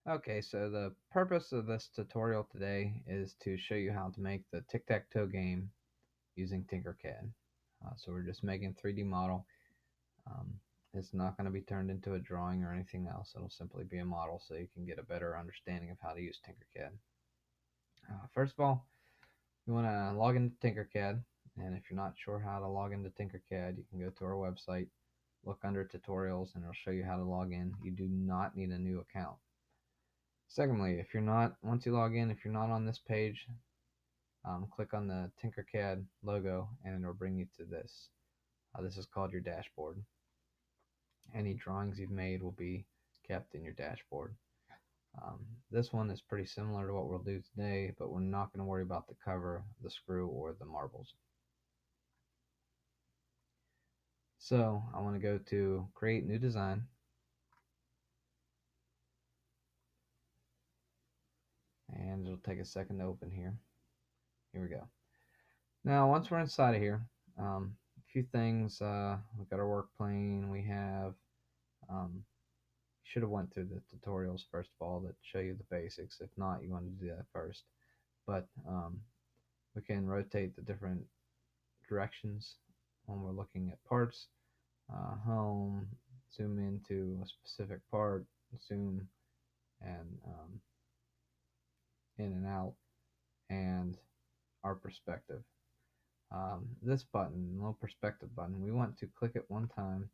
Okay, so the purpose of this tutorial today is to show you how to make the Tic-Tac-Toe game using Tinkercad. So we're just making a 3D model. Um, it's not going to be turned into a drawing or anything else. It'll simply be a model so you can get a better understanding of how to use Tinkercad. First of all, you want to log into Tinkercad, and if you're not sure how to log into Tinkercad, you can go to our website, look under tutorials, and it'll show you how to log in. You do not need a new account. Secondly, once you log in, if you're not on this page, click on the Tinkercad logo and it'll bring you to this. This is called your dashboard. Any drawings you've made will be kept in your dashboard. This one is pretty similar to what we'll do today, but we're not going to worry about the cover, the screw, or the marbles. So I want to go to Create New Design. And it'll take a second to open here. Here we go. Now, once we're inside of here, a few things. We've got our work plane. We have should have went through the tutorials first of all that show you the basics. If not, you want to do that first. But we can rotate the different directions when we're looking at parts. Home, zoom into a specific part, zoom and in and out, and our perspective. This button, little perspective button, we want to click it one time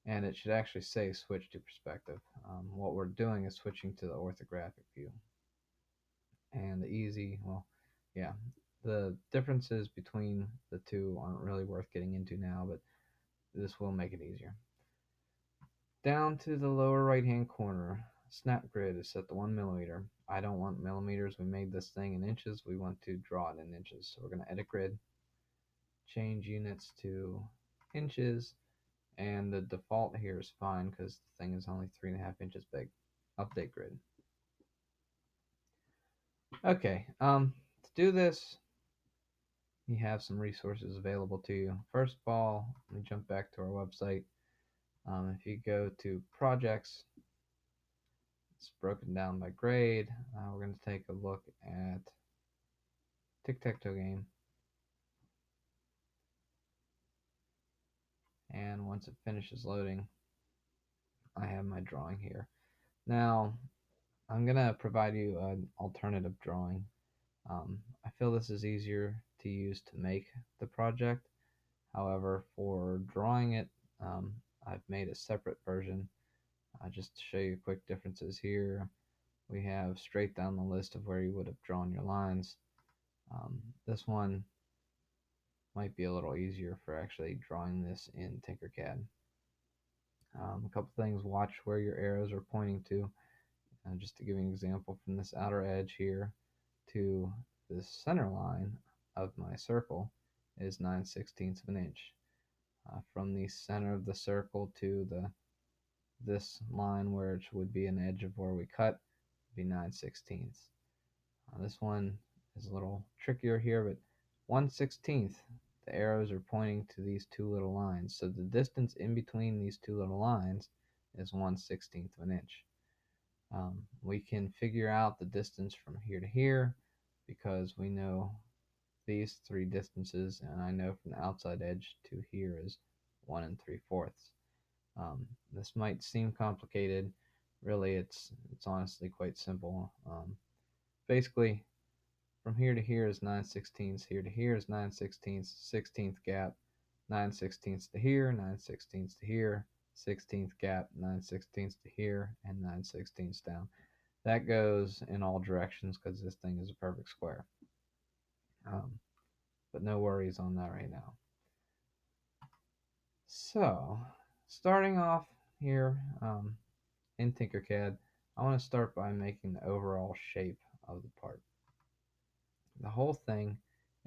and it should actually say switch to perspective. What we're doing is switching to the orthographic view. And the easy, well, yeah, the differences between the two aren't really worth getting into now, but this will make it easier. Down to the lower right hand corner, snap grid is set to 1 millimeter. I don't want millimeters. We made this thing in inches. We want to draw it in inches. So we're going to edit grid, change units to inches, and the default here is fine because the thing is only 3.5 inches big. Update grid. Okay, to do this, you have some resources available to you. First of all, let me jump back to our website. If you go to projects, it's broken down by grade. We're going to take a look at Tic-Tac-Toe game. And once it finishes loading, I have my drawing here. Now, I'm going to provide you an alternative drawing. I feel this is easier to use to make the project. However, for drawing it, I've made a separate version. Just to show you quick differences here, we have straight down the list of where you would have drawn your lines. This one might be a little easier for actually drawing this in Tinkercad. A couple things, watch where your arrows are pointing to. Just to give you an example, from this outer edge here to this center line of my circle is 9/16 of an inch. From the center of the circle to this line where it would be an edge of where we cut would be 9/16. This one is a little trickier here, but 1/16, the arrows are pointing to these two little lines. So the distance in between these two little lines is 1/16 of an inch. We can figure out the distance from here to here because we know these three distances, and I know from the outside edge to here is 1 3/4. This might seem complicated. Really, it's honestly quite simple. Basically, from here to here is 9/16. Here to here is 9/16. 16th gap, 9/16 to here, 9/16 to here, 16th gap, 9/16 to here, and 9/16 down. That goes in all directions because this thing is a perfect square. But no worries on that right now. So, starting off here in Tinkercad, I want to start by making the overall shape of the part. The whole thing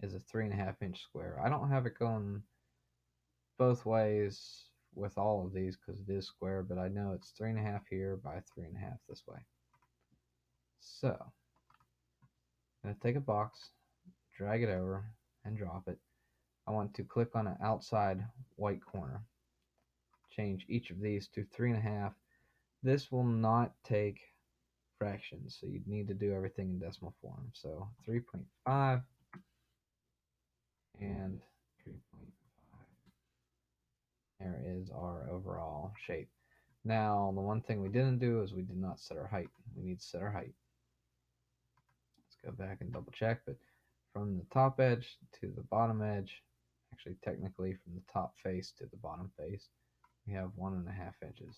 is a 3.5 inch square. I don't have it going both ways with all of these because it is square, but I know it's 3.5 here by 3.5 this way. So, I'm going to take a box, drag it over, and drop it. I want to click on an outside white corner. Change each of these to 3.5. This will not take fractions, so you'd need to do everything in decimal form. So 3.5 and 3.5. There is our overall shape. Now, the one thing we didn't do is we did not set our height. We need to set our height. Let's go back and double check, but from the top edge to the bottom edge, actually technically from the top face to the bottom face, we have 1.5 inches.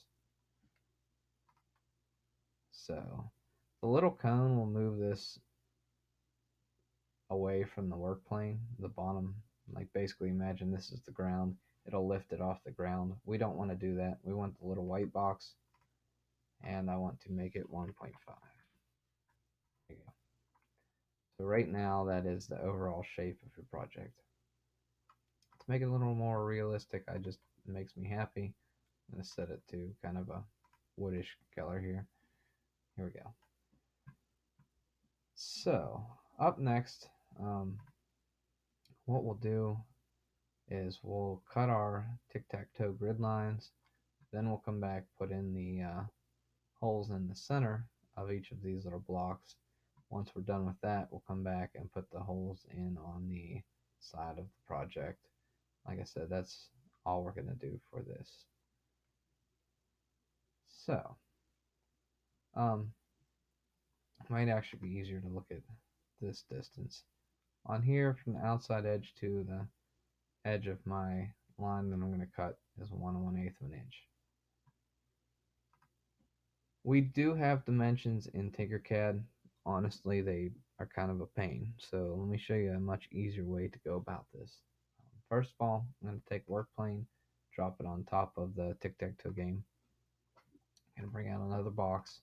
So the little cone will move this away from the work plane, the bottom. Like basically imagine this is the ground. It'll lift it off the ground. We don't want to do that. We want the little white box, and I want to make it 1.5. There you go. So right now that is the overall shape of your project. To make it a little more realistic, it makes me happy. I'm going to set it to kind of a woodish color here. Here we go. So up next, what we'll do is we'll cut our tic-tac-toe grid lines. Then we'll come back, put in the holes in the center of each of these little blocks. Once we're done with that, we'll come back and put the holes in on the side of the project. Like I said, that's all we're going to do for this. So, it might actually be easier to look at this distance. On here, from the outside edge to the edge of my line that I'm going to cut is 1/1/8 of an inch. We do have dimensions in Tinkercad. Honestly, they are kind of a pain. So let me show you a much easier way to go about this. First of all, I'm going to take work plane, drop it on top of the tic-tac-toe game. I'm going to bring out another box.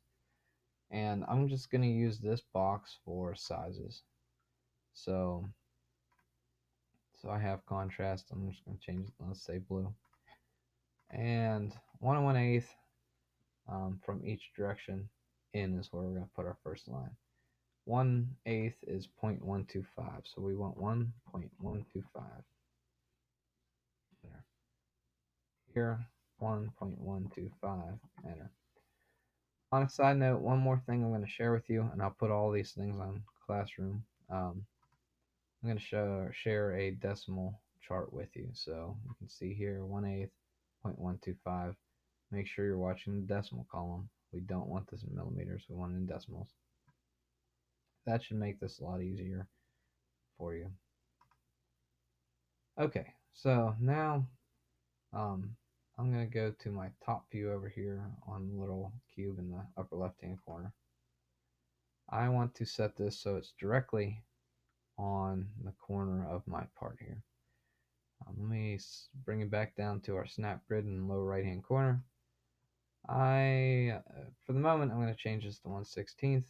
And I'm just going to use this box for sizes. So I have contrast. I'm just going to change it, let's say blue. And 1/1/8 from each direction in is where we're going to put our first line. 1/8 is 0.125, so we want 1.125. There. Here, 1.125. Enter. On a side note, one more thing I'm going to share with you, and I'll put all these things on Classroom. I'm going to share a decimal chart with you. So you can see here 1/8, 0.125. Make sure you're watching the decimal column. We don't want this in millimeters, we want it in decimals. That should make this a lot easier for you. Okay, so now I'm going to go to my top view over here on the little cube in the upper left hand corner. I want to set this so it's directly on the corner of my part here. Let me bring it back down to our snap grid in the lower right hand corner. For the moment, I'm going to change this to 1/16.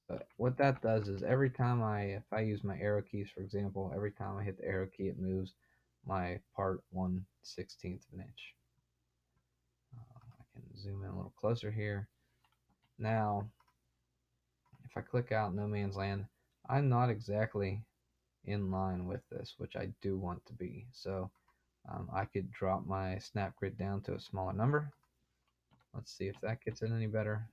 But what that does is every time if I use my arrow keys, for example, every time I hit the arrow key, it moves my part 1/16 of an inch. I can zoom in a little closer here. Now, if I click out No Man's Land, I'm not exactly in line with this, which I do want to be. So I could drop my snap grid down to a smaller number. Let's see if that gets it any better.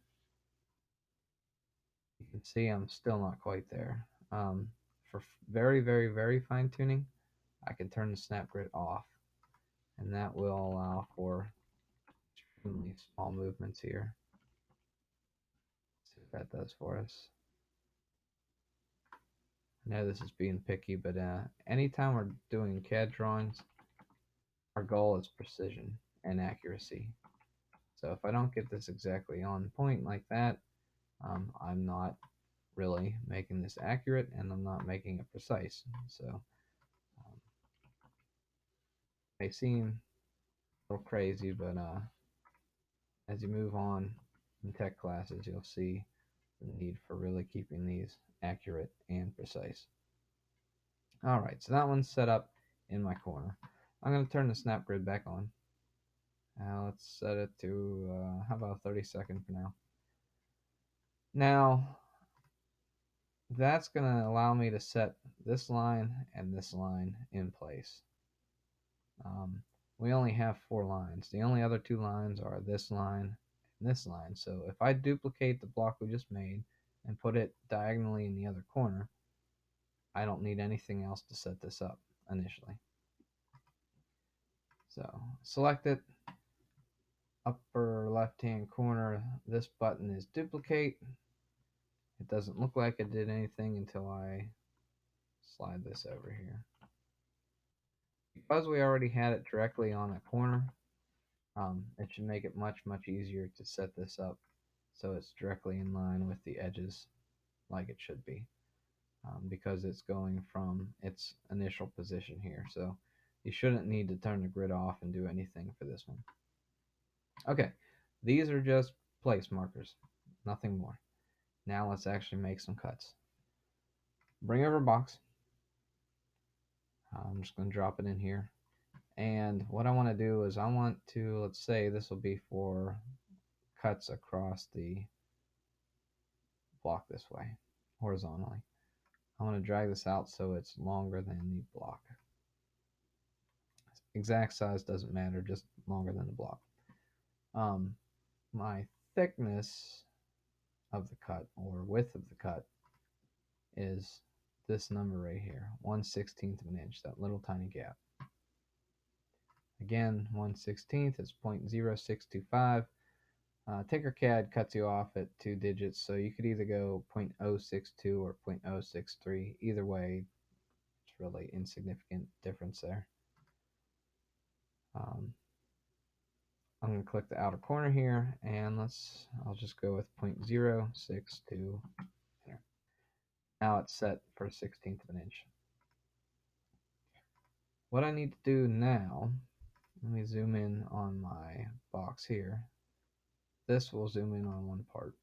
You can see I'm still not quite there. For very, very, very fine tuning, I can turn the snap grid off, and that will allow for extremely small movements here. Let's see what that does for us. I know this is being picky, but anytime we're doing CAD drawings, our goal is precision and accuracy. So if I don't get this exactly on point like that, I'm not really making this accurate, and I'm not making it precise. So they seem a little crazy, but as you move on in tech classes, you'll see the need for really keeping these accurate and precise. All right, so that one's set up in my corner. I'm going to turn the snap grid back on. Now let's set it to, how about 30-second for now. Now, that's going to allow me to set this line and this line in place. We only have 4 lines. The only other 2 lines are this line in this line. So if I duplicate the block we just made and put it diagonally in the other corner, I don't need anything else to set this up initially. So select it, upper left hand corner, this button is duplicate. It doesn't look like it did anything until I slide this over here. Because we already had it directly on a corner, it should make it much easier to set this up so it's directly in line with the edges like it should be, because it's going from its initial position here. So you shouldn't need to turn the grid off and do anything for this one. Okay, these are just place markers, nothing more. Now let's actually make some cuts. Bring over a box. I'm just going to drop it in here. And what I want to do is I want to, let's say this will be for cuts across the block this way, horizontally. I want to drag this out so it's longer than the block. Exact size doesn't matter, just longer than the block. My thickness of the cut, or width of the cut, is this number right here, 1/16 of an inch, that little tiny gap. Again, 1/16 is 0.0625. Tinkercad cuts you off at 2 digits, so you could either go 0.062 or 0.063. Either way, it's really insignificant difference there. I'm going to click the outer corner here, and I'll just go with 0.062. Enter. Now it's set for 1/16 of an inch. What I need to do now, let me zoom in on my box here. This will zoom in on one part.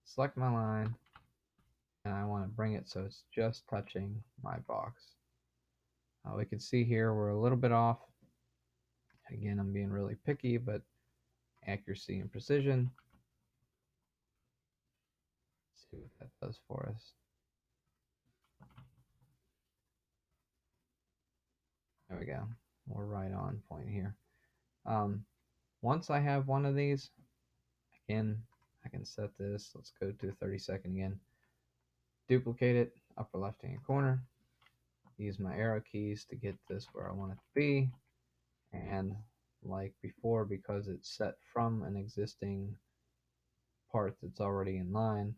Select my line, and I want to bring it so it's just touching my box. We can see here we're a little bit off. Again, I'm being really picky, but accuracy and precision. Let's see what that does for us. There we go. We're right on point here. Once I have one of these, again, I can set this. Let's go to 30-second again. Duplicate it, upper left-hand corner. Use my arrow keys to get this where I want it to be. And like before, because it's set from an existing part that's already in line,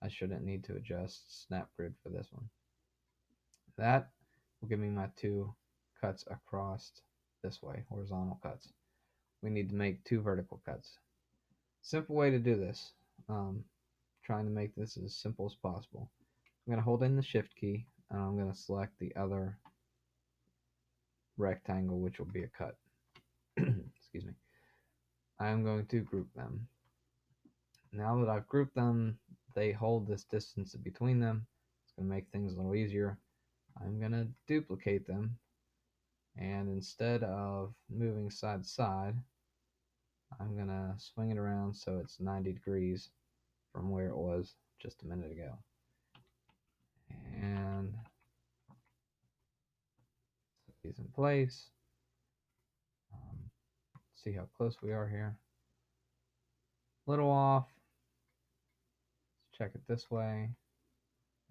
I shouldn't need to adjust snap grid for this one. That will give me my 2 cuts across this way, horizontal cuts. We need to make 2 vertical cuts. Simple way to do this, trying to make this as simple as possible. I'm going to hold in the shift key, and I'm going to select the other rectangle, which will be a cut. Excuse me. I am going to group them. Now that I've grouped them, they hold this distance between them. It's going to make things a little easier. I'm going to duplicate them, and instead of moving side to side, I'm going to swing it around so it's 90 degrees from where it was just a minute ago. And set these in place. See how close we are here. Little off. Let's check it this way.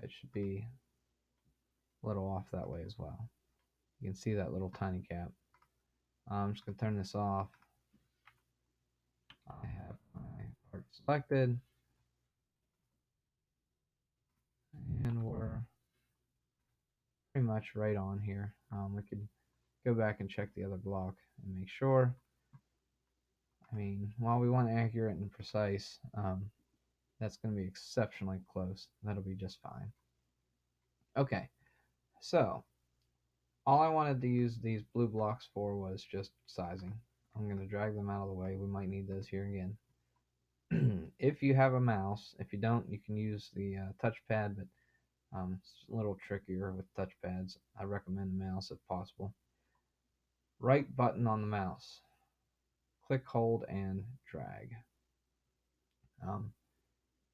It should be a little off that way as well. You can see that little tiny gap. I'm just going to turn this off. I have my part selected. And we're pretty much right on here. We could go back and check the other block and make sure. I mean, while we want accurate and precise, that's going to be exceptionally close. That'll be just fine. Okay, so all I wanted to use these blue blocks for was just sizing. I'm going to drag them out of the way. We might need those here again. If you have a mouse, if you don't, you can use the touchpad, but it's a little trickier with touchpads. I recommend a mouse if possible. Right button on the mouse. Click, hold, and drag.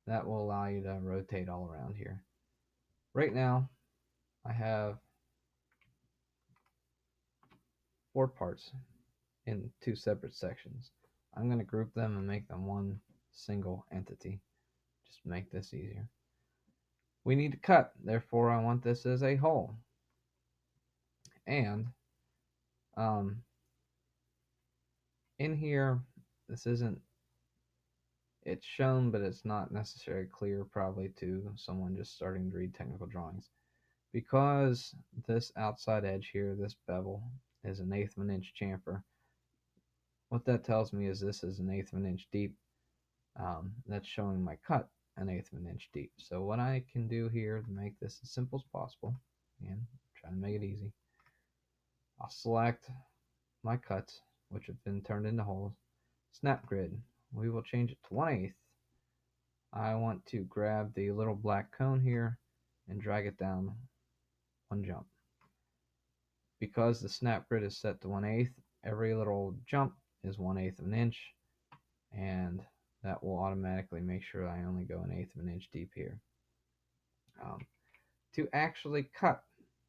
That will allow you to rotate all around here. Right now, I have 4 parts in 2 separate sections. I'm going to group them and make them one single entity. Just to make this easier. We need to cut, therefore I want this as a hole. And um, in here, this isn't, it's shown, but it's not necessarily clear probably to someone just starting to read technical drawings. Because this outside edge here, this bevel, is an eighth of an inch chamfer, what that tells me is this is an eighth of an inch deep. That's showing my cut an eighth of an inch deep. So what I can do here to make this as simple as possible, and try to make it easy, I'll select my cuts, which have been turned into holes. Snap grid, we will change it to 1/8. I want to grab the little black cone here and drag it down one jump. Because the snap grid is set to 1/8, every little jump is 1/8 of an inch, and that will automatically make sure I only go 1/8 of an inch deep here. To actually cut,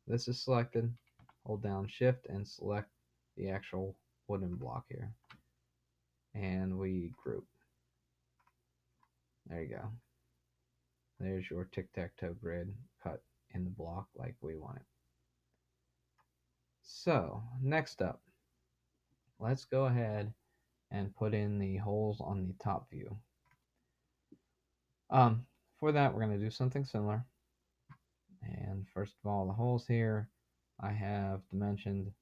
this is selected, hold down shift and select the actual wooden block here, and we group. There you go. There's your tic-tac-toe grid cut in the block like we want it. So next up, let's go ahead and put in the holes on the top view. For that, we're going to do something similar. And first of all, the holes here I have dimensioned.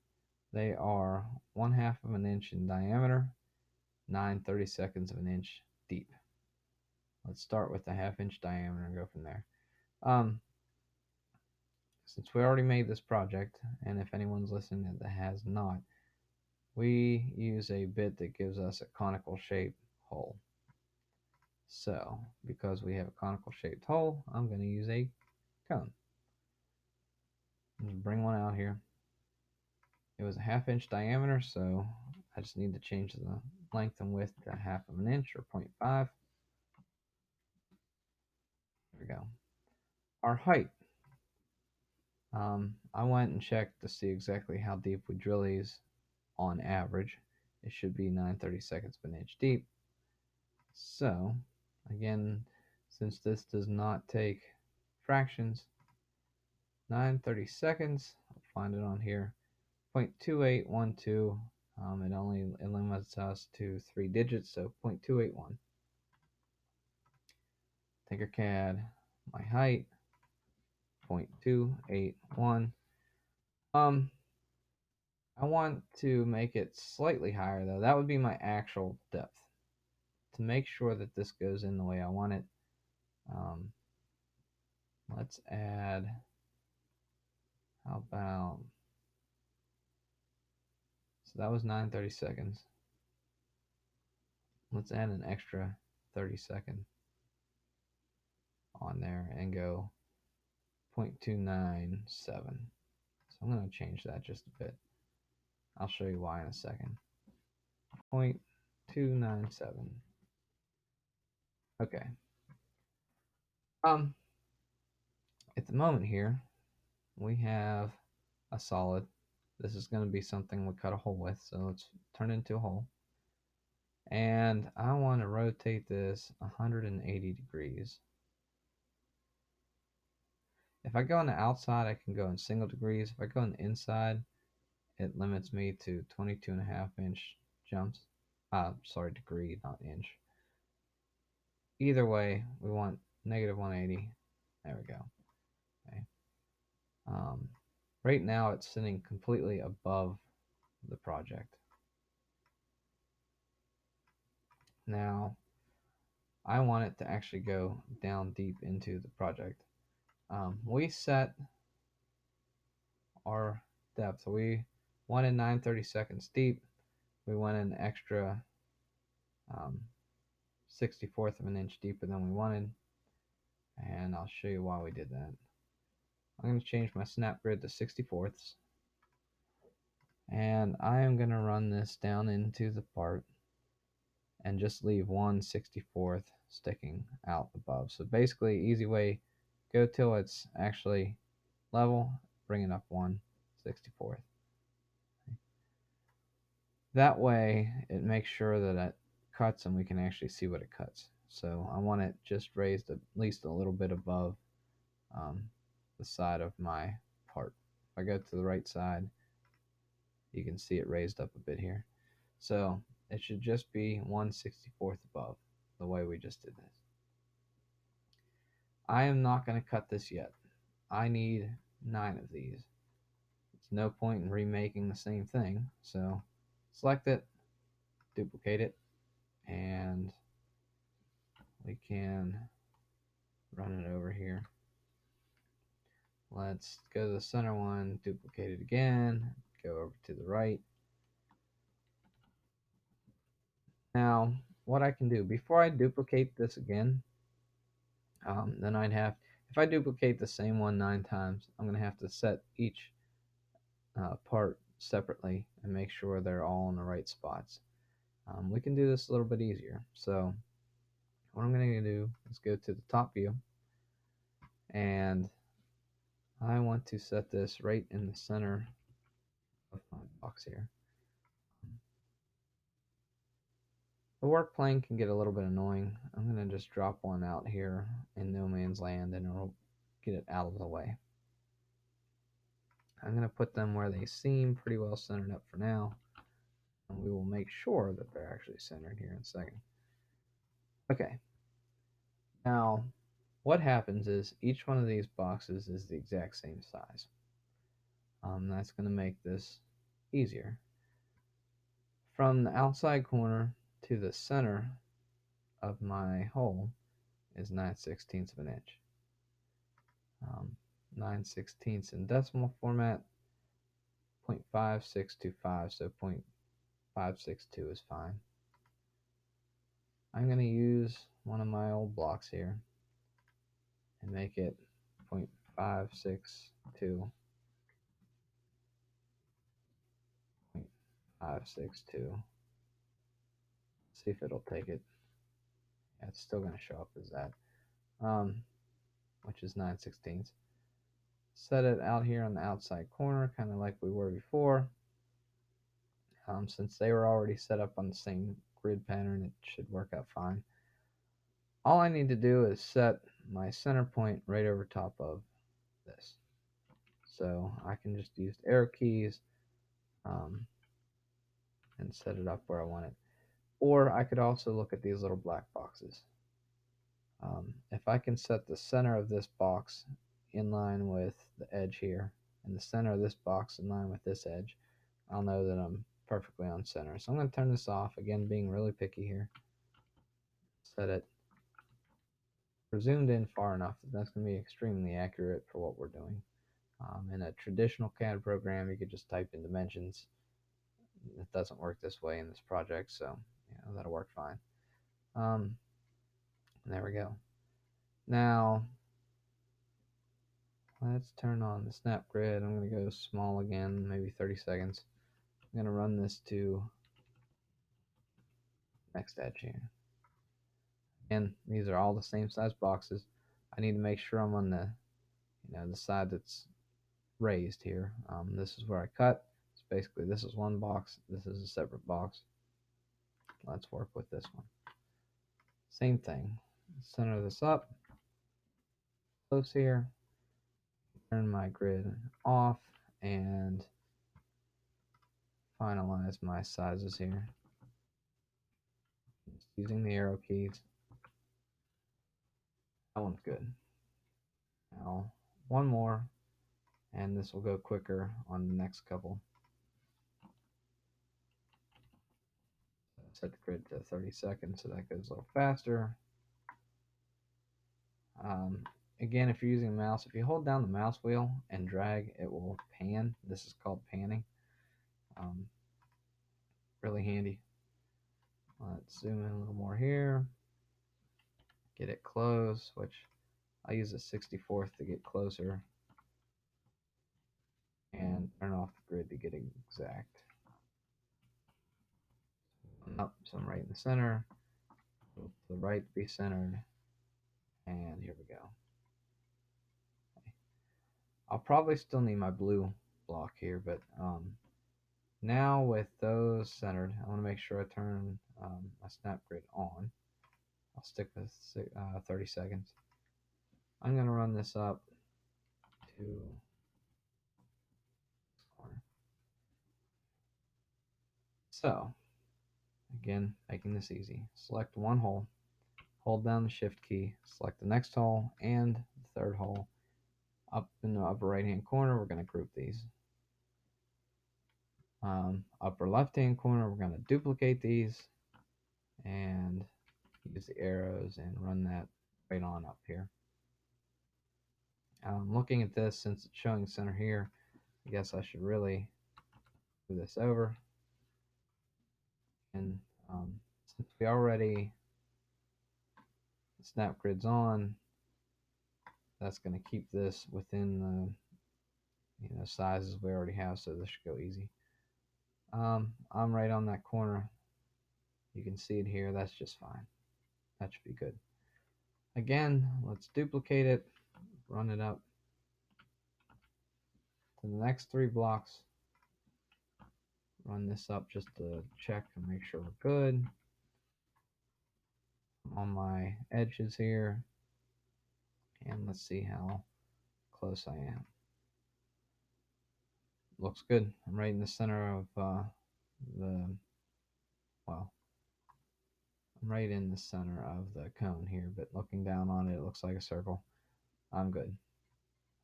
They are 1/2 of an inch in diameter, 9/32 of an inch deep. Let's start with the 1/2 inch diameter and go from there. Since we already made this project, and if anyone's listening that has not, we use a bit that gives us a conical shaped hole. So, because we have a conical shaped hole, I'm going to use a cone. Just bring one out here. It was a 1/2 inch diameter, so I just need to change the length and width to 1/2 of an inch or 0.5. There we go. Our height. I went and checked to see exactly how deep we drill these on average. It should be 9/32 of an inch deep. So, again, since this does not take fractions, 9/32, I'll find it on here, 0.2812. It limits us to 3 digits, so 0.281. Tinkercad, my height, 0.281. I want to make it slightly higher though. That would be my actual depth. To make sure that this goes in the way I want it, let's add, how about, so that was 9/32. Let's add an extra 30-second on there and go 0.297. So I'm going to change that just a bit. I'll show you why in a second. 0.297. Okay. At the moment here, we have a solid. This is going to be something we cut a hole with, so let's turn it into a hole. And I want to rotate this 180 degrees. If I go on the outside, I can go in single degrees. If I go on the inside, it limits me to 22.5 inch jumps. Sorry, degree, not inch. Either way, we want -180. There we go. Okay. Right now, it's sitting completely above the project. Now, I want it to actually go down deep into the project. We set our depth. We wanted 9/32 deep. We went an extra 64th of an inch deeper than we wanted, and I'll show you why we did that. I'm going to change my snap grid to 64ths, and I am going to run this down into the part and just leave 1/64th sticking out above. So basically, easy way, go till it's actually level, bring it up 1/64th. That way, it makes sure that cuts and we can actually see what it cuts. So I want it just raised at least a little bit above um, the side of my part. If I go to the right side, you can see it raised up a bit here. So it should just be 1/64 above, the way we just did this. I am not going to cut this yet. I need 9 of these. It's no point in remaking the same thing. So select it, duplicate it, and we can run it over here. Let's go to the center one, duplicate it again, go over to the right. Now, what I can do, before I duplicate this again, then I'd have, if I duplicate the same one 9 times, I'm going to have to set each part separately and make sure they're all in the right spots. We can do this a little bit easier. So what I'm going to do is go to the top view, and I want to set this right in the center of my box here. The work plane can get a little bit annoying. I'm going to just drop one out here in no man's land and it'll get it out of the way. I'm going to put them where they seem pretty well centered up for now. And we will make sure that they're actually centered here in a second. Okay. Now, what happens is each one of these boxes is the exact same size. That's going to make this easier. From the outside corner to the center of my hole is 9/16 of an inch. 9/16 in decimal format, 0.5625, so 0.562 is fine. I'm going to use one of my old blocks here and make it 0.562, 0.562. See if it'll take it. Yeah, it's still going to show up as that, which is 9/16. Set it out here on the outside corner, kind of like we were before. Since they were already set up on the same grid pattern, it should work out fine. All I need to do is set my center point right over top of this. So I can just use arrow keys and set it up where I want it. Or I could also look at these little black boxes. If I can set the center of this box in line with the edge here, and the center of this box in line with this edge, I'll know that I'm perfectly on center. So I'm going to turn this off, again being really picky here. Set it zoomed in far enough that that's going to be extremely accurate for what we're doing. In a traditional CAD program, you could just type in dimensions. It doesn't work this way in this project, so that'll work fine. There we go. Now, let's turn on the snap grid. I'm going to go small again, maybe 30 seconds. I'm going to run this to next edge here. And these are all the same size boxes. I need to make sure I'm on the the side that's raised here. This is where I cut. So basically this is one box, this is a separate box. Let's work with this one. Same thing. Center this up, close here, turn my grid off, and finalize my sizes here. Just using the arrow keys. That one's good. Now, one more, and this will go quicker on the next couple. Set the grid to 30 seconds, so that goes a little faster. Again, if you're using a mouse, if you hold down the mouse wheel and drag, it will pan. This is called panning. Really handy. Let's zoom in a little more here. Get it close, which I use a 64th to get closer. And turn off the grid to get exact. Up, so I'm right in the center. To the right to be centered. And here we go. Okay. I'll probably still need my blue block here, but Now with those centered, I want to make sure I turn my snap grid on. I'll stick with 30 seconds. I'm going to run this up to this corner. So, again, making this easy. Select one hole, hold down the shift key, select the next hole and the third hole. Up in the upper right hand corner, we're going to group these. Upper left hand corner, we're going to duplicate these and use the arrows and run that right on up here. Looking at this, since it's showing center here, I guess I should really move this over. And since we already snap grids on, that's going to keep this within the sizes we already have, so this should go easy. I'm right on that corner. You can see it here. That's just fine. That should be good. Again, let's duplicate it, run it up to the next 3 blocks. Run this up just to check and make sure we're good. On my edges here, and let's see how close I am. Looks good. I'm right in the center of I'm right in the center of the cone here, but looking down on it, it looks like a circle. I'm good.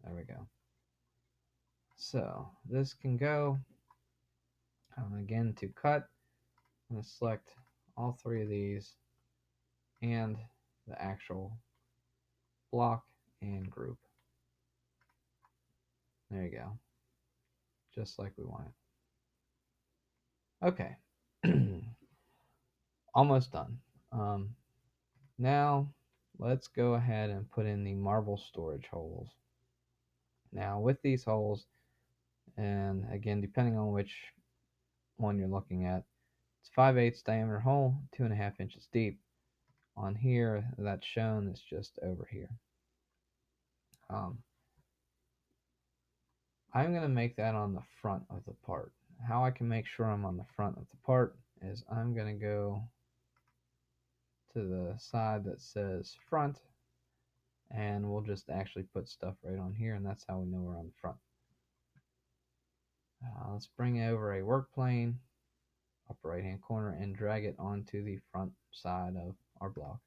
There we go. So this can go. Again, to cut, I'm going to select all 3 of these and the actual block and group. There you go. Just like we want it. Okay. Almost done. Now let's go ahead and put in the marble storage holes. Now with these holes, and again, depending on which one you're looking at, it's 5/8 diameter hole, 2.5 inches deep. On here, that's shown, it's just over here. I'm going to make that on the front of the part. How I can make sure I'm on the front of the part is I'm going to go to the side that says front, and we'll just actually put stuff right on here, and that's how we know we're on the front. Let's bring over a work plane, upper right hand corner, and drag it onto the front side of our block.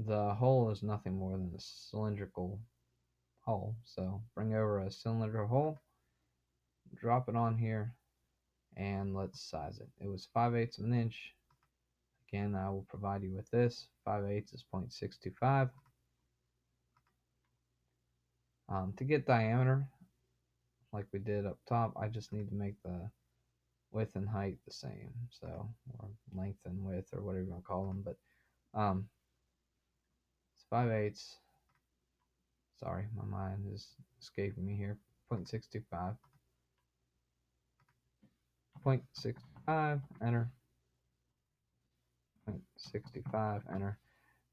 The hole is nothing more than a cylindrical hole, so bring over a cylindrical hole, drop it on here, and let's size it. It was 5/8 of an inch. Again, I will provide you with this. 5/8 is 0.625. To get diameter, like we did up top, I just need to make the width and height the same, so, or length and width, or whatever you want to call them, but it's 5/8. Sorry, my mind is escaping me here. 0.625. 0.65, enter. 0.65, enter.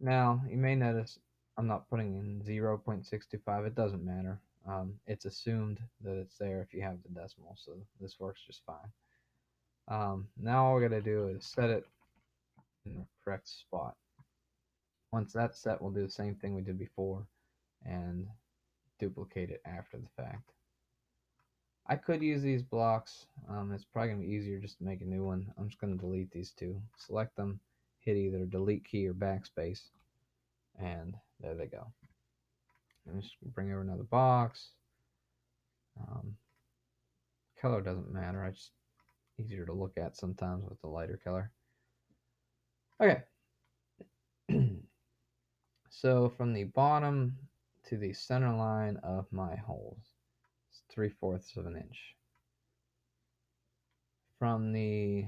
Now, you may notice I'm not putting in 0.625. It doesn't matter. It's assumed that it's there if you have the decimal, so this works just fine. Now all we're going to do is set it in the correct spot. Once that's set, we'll do the same thing we did before and duplicate it after the fact. I could use these blocks. It's probably going to be easier just to make a new one. I'm just going to delete these 2. Select them, hit either delete key or backspace, and there they go. I'm just going to bring over another box. Color doesn't matter. It's just easier to look at sometimes with the lighter color. Okay. So from the bottom to the center line of my holes, it's 3/4 of an inch. From the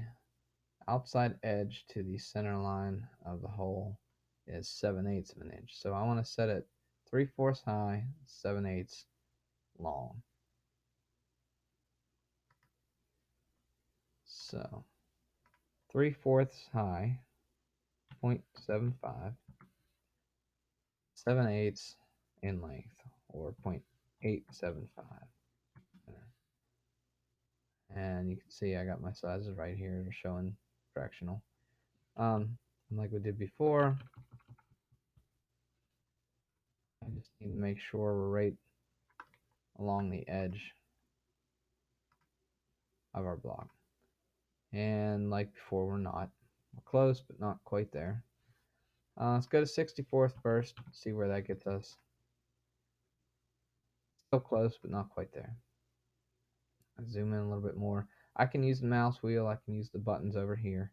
outside edge to the center line of the hole is 7/8 of an inch. So I want to set it 3/4 high, 7/8 long. So 3/4 high, 0.75, 7/8 in length, or 0.875. And you can see I got my sizes right here. They're showing fractional. And like we did before, I just need to make sure we're right along the edge of our block. And like before, we're not. We're close, but not quite there. Let's go to 64th first, see where that gets us. Still close, but not quite there. Zoom in a little bit more. I can use the mouse wheel. I can use the buttons over here.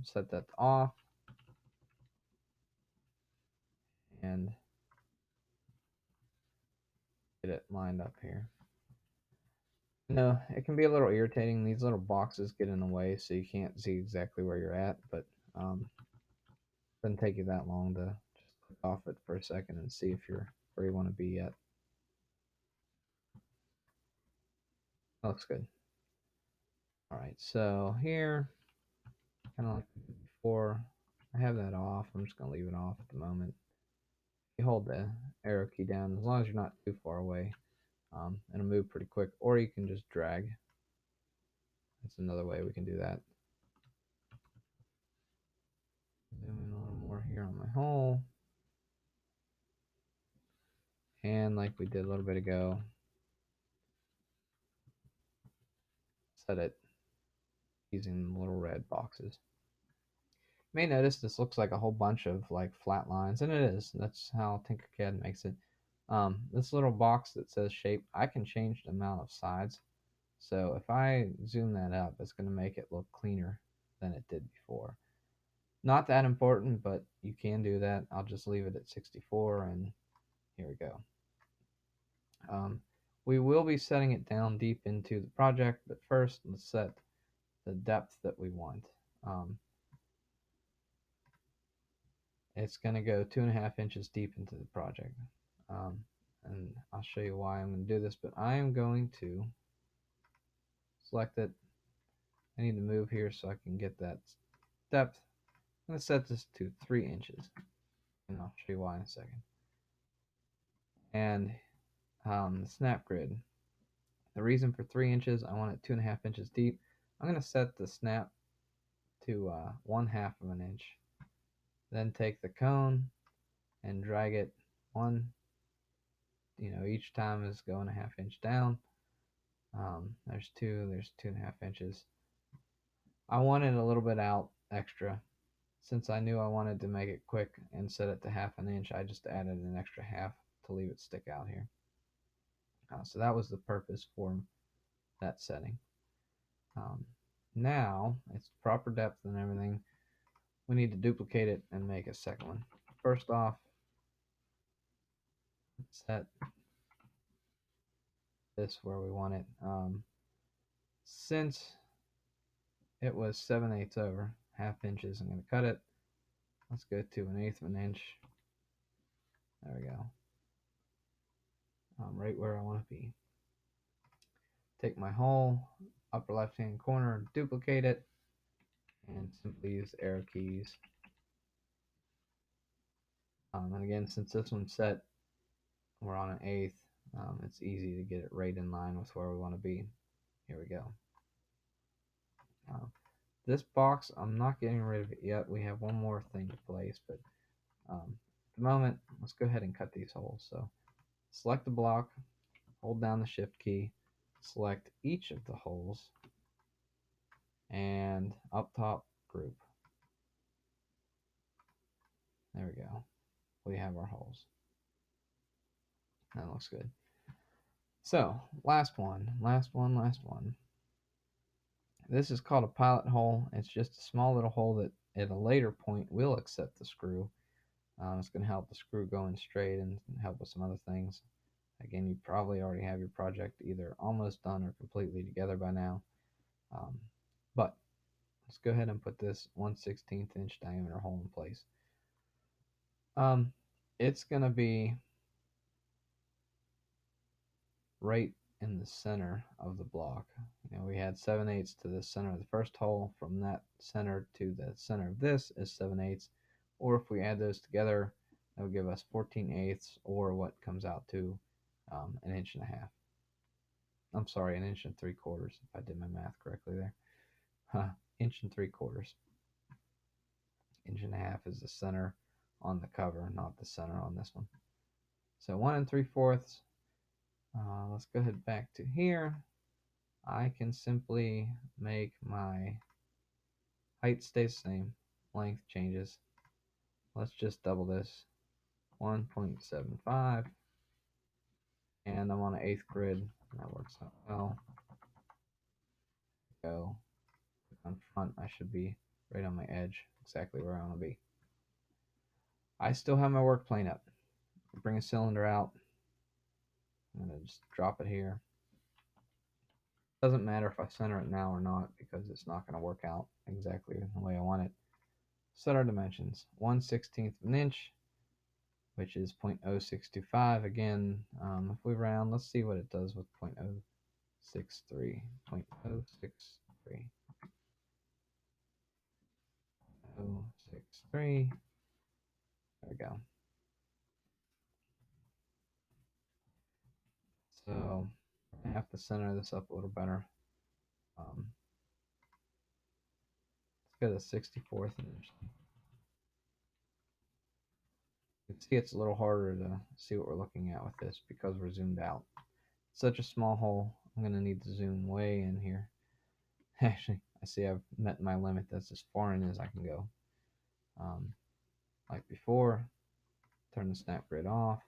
Set that off. And get it lined up here. No, it can be a little irritating. These little boxes get in the way, so you can't see exactly where you're at, but it doesn't take you that long to just click off it for a second and see if you're where you want to be at. That looks good. Alright, so here, kind of like before, I have that off. I'm just going to leave it off at the moment. You hold the arrow key down as long as you're not too far away. It'll move pretty quick, or you can just drag. That's another way we can do that. Zoom in a little more here on my hole. And like we did a little bit ago, set it using the little red boxes. You may notice this looks like a whole bunch of like flat lines, and it is. That's how Tinkercad makes it. This little box that says shape, I can change the amount of sides. So if I zoom that up, it's going to make it look cleaner than it did before. Not that important, but you can do that. I'll just leave it at 64, and here we go. We will be setting it down deep into the project, but first let's set the depth that we want. It's going to go 2.5 inches deep into the project. And I'll show you why I'm going to do this, but I am going to select it. I need to move here so I can get that depth. I'm going to set this to 3 inches, and I'll show you why in a second. And the snap grid, the reason for 3 inches, I want it 2.5 inches deep. I'm going to set the snap to 1/2 of an inch. Then take the cone and drag it each time is going 1/2 inch down. There's 2.5 inches. I wanted a little bit out extra. Since I knew I wanted to make it quick and set it to 1/2 an inch, I just added an extra 1/2 to leave it stick out here. So that was the purpose for that setting. Now it's proper depth and everything. We need to duplicate it and make a second one. First off, set this where we want it. Since it was 7/8 over, 1/2 inches, I'm going to cut it. Let's go to 1/8 of an inch. There we go. Right where I want to be. Take my hole, upper left hand corner, duplicate it, and simply use the arrow keys. And again, since this one's set, we're on 1/8. It's easy to get it right in line with where we want to be. Here we go. This box, I'm not getting rid of it yet. We have one more thing to place, but at the moment, let's go ahead and cut these holes. So select the block, hold down the shift key, select each of the holes, and up top group. There we go. We have our holes. That looks good. So last one. This is called a pilot hole. It's just a small little hole that at a later point will accept the screw. It's going to help the screw going straight and help with some other things. Again, you probably already have your project either almost done or completely together by now. But let's go ahead and put this 1/16 inch diameter hole in place. It's going to be right in the center of the block. We had 7/8 to the center of the first hole. From that center to the center of this is 7/8. Or if we add those together, that would give us 14/8, or what comes out to 1.5 inches. I'm sorry, 1 3/4 if I did my math correctly there. Huh, 1 3/4. 1.5 is the center on the cover, not the center on this one. So 1 3/4. Let's go ahead back to here. I can simply make my height stay the same, length changes. Let's just double this, 1.75, and I'm on an 1/8 grid. That works out well. Go on front, I should be right on my edge, exactly where I want to be. I still have my work plane up. Bring a cylinder out. I'm going to just drop it here. Doesn't matter if I center it now or not because it's not going to work out exactly the way I want it. Set our dimensions. 1/16 of an inch, which is 0.0625. Again, if we round, let's see what it does with 0.063. 0.063. 0.063. There we go. So I have to center this up a little better. Let's go to 64th inch. You can see it's a little harder to see what we're looking at with this because we're zoomed out. Such a small hole, I'm going to need to zoom way in here. Actually, I see I've met my limit. That's as far in as I can go. Like before, turn the snap grid off.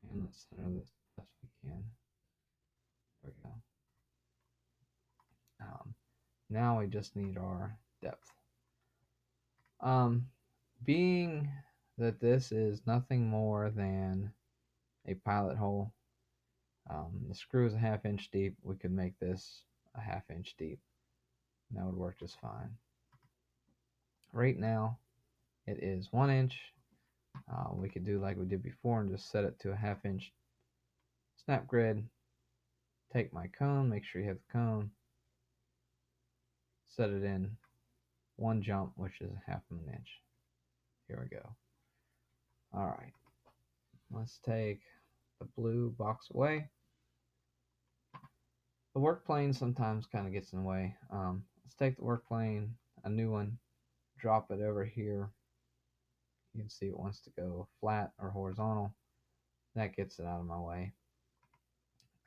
And let's center this as best we can. There we go. Now we just need our depth. Being that this is nothing more than a pilot hole, the screw is a 1/2 inch deep. We could make this a 1/2 inch deep. And that would work just fine. Right now, it is 1 inch. We could do like we did before and just set it to a 1/2 inch snap grid. Take my cone, make sure you have the cone, set it in one jump, which is 1/2 of an inch. Here we go. All right, let's take the blue box away. The work plane sometimes kind of gets in the way. Let's take the work plane, a new one, drop it over here. You can see it wants to go flat or horizontal. That gets it out of my way.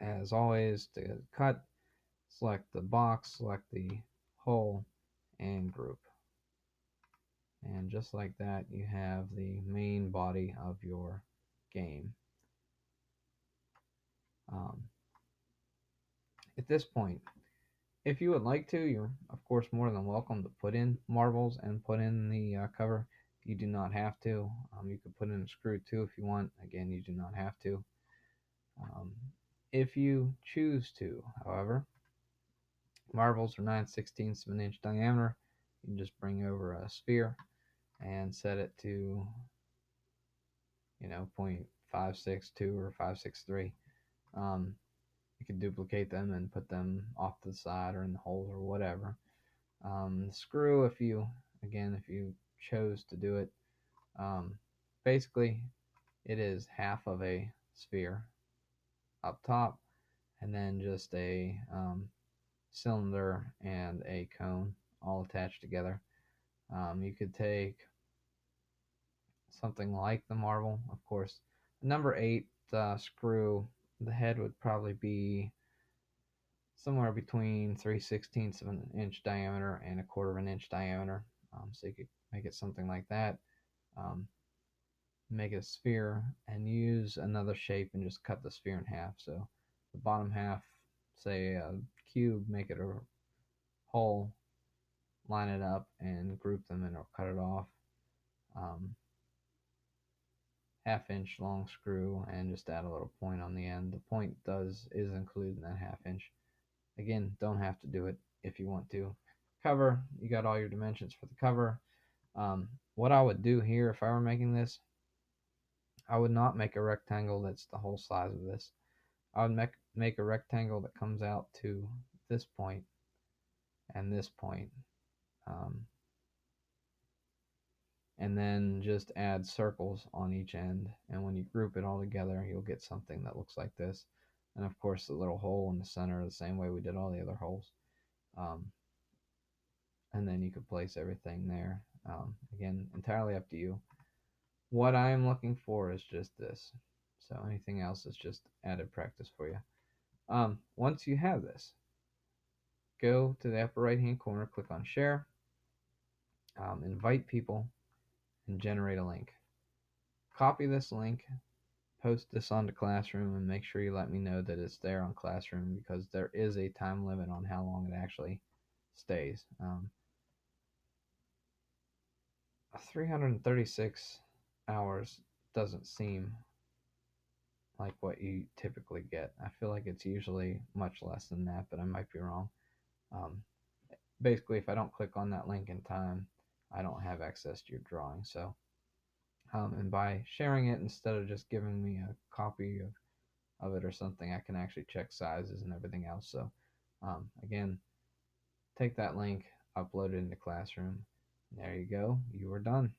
As always, to cut, select the box, select the hole, and group. And just like that, you have the main body of your game. At this point, if you would like to, you're of course more than welcome to put in marbles and put in the cover. You do not have to. You could put in a screw too if you want. Again, you do not have to. If you choose to, however, marbles are 9/16 of an inch diameter. You can just bring over a sphere and set it to 0.562 or 563. You can duplicate them and put them off to the side or in the hole or whatever. The screw, if you chose to do it, basically it is half of a sphere up top and then just a cylinder and a cone all attached together. You could take something like the marble, of course. Number 8 screw, the head would probably be somewhere between 3/16 of an inch diameter and 1/4 of an inch diameter. So you could make it something like that. Make it a sphere and use another shape and just cut the sphere in half. So the bottom half, say a cube, make it a hole, line it up and group them and it'll cut it off. 1/2 inch long screw and just add a little point on the end. The point is included in that 1/2 inch. Again, don't have to do it if you want to. Cover, you got all your dimensions for the cover. What I would do here if I were making this, I would not make a rectangle that's the whole size of this. I would make a rectangle that comes out to this point and this point. And then just add circles on each end. And when you group it all together, you'll get something that looks like this. and of course the little hole in the center the same way we did all the other holes. Um, and then you could place everything there. Again, entirely up to you. What I am looking for is just this. So anything else is just added practice for you. Once you have this, go to the upper right hand corner, click on share, invite people, and generate a link. Copy this link, post this onto Classroom, and make sure you let me know that it's there on Classroom because there is a time limit on how long it actually stays. 336 hours doesn't seem like what you typically get. I feel like it's usually much less than that, but I might be wrong. Um, Basically, if I don't click on that link in time, I don't have access to your drawing. So, and by sharing it instead of just giving me a copy of it or something, I can actually check sizes and everything else. So, again, take that link, upload it into Classroom. There you go. You are done.